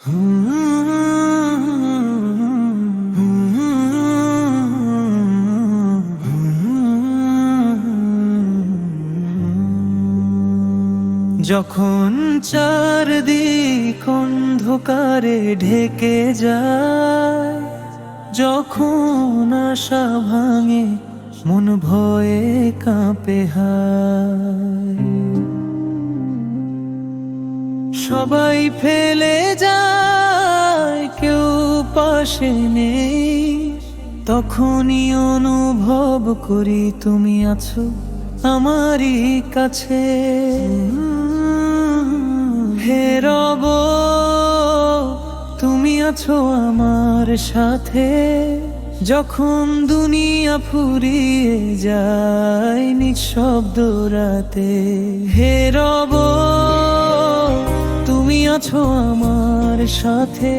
যখন চারদিক অন্ধকারে ঢেকে যায়, যখন আশা ভাঙে মন ভয়ে কাঁপে হায়, সবাই ফেলে যায় কেউ পাশে নেই, তখনই অনুভব করি তুমি আছো আমারই কাছে। হে রব, তুমি আছো আমার সাথে, যখন দুনিয়া ফুরিয়ে যায় নিঃশব্দ রাতে। হে রব, তুমি আছো আমার সাথে,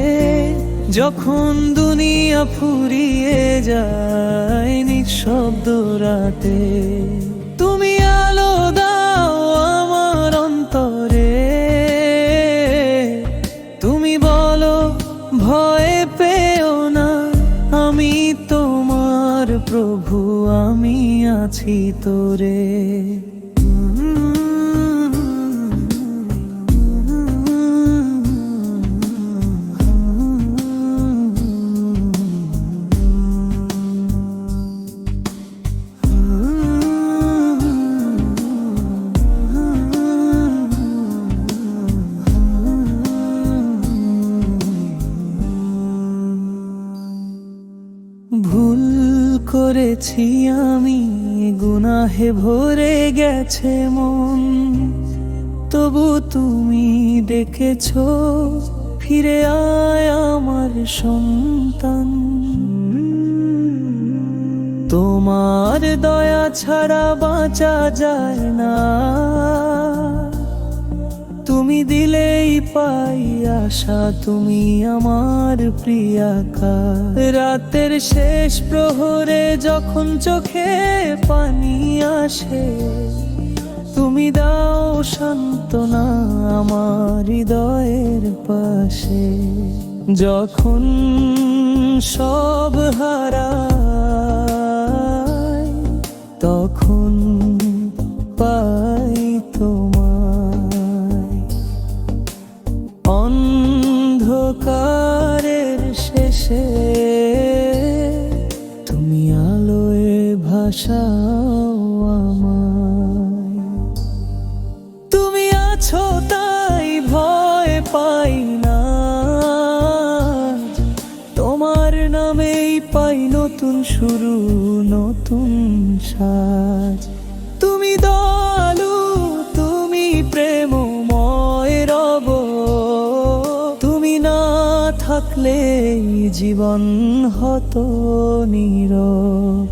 যখন দুনিয়া ফুরিয়ে যায় নিঃশব্দ রাতে। তুমি আলো দাও আমার অন্তরে, তুমি বলো ভয় পেও না, আমি তোমার প্রভু, আমি আছি তোরে। ভুল করেছি আমি, গুনাহে ভরে গেছে মন, তবু তুমি ডেকেছো ফিরে আয় আমার সন্তান। তোমার দয়া ছাড়া বাঁচা যায় না, তুমি দিলেই পাই আশা, তুমি আমার প্রিয়াকা। রাতের শেষ প্রহরে যখন চোখে পানি আসে, তুমি দাও সান্ত্বনা আমার হৃদয়ের পাশে। যখন সব হারাই, তখন পাই তোমায়। অন্ধকারের শেষে তুমি আলোয় ভাসাও আমায়। তুমি আছো তাই ভয় পাই না, তোমার নামেই পাই নতুন শুরু, নতুন সাজ। তুমি দয়ালু, তুমি প্রেমময় রব, তুমি না থাকলে জীবন হতো নীরব।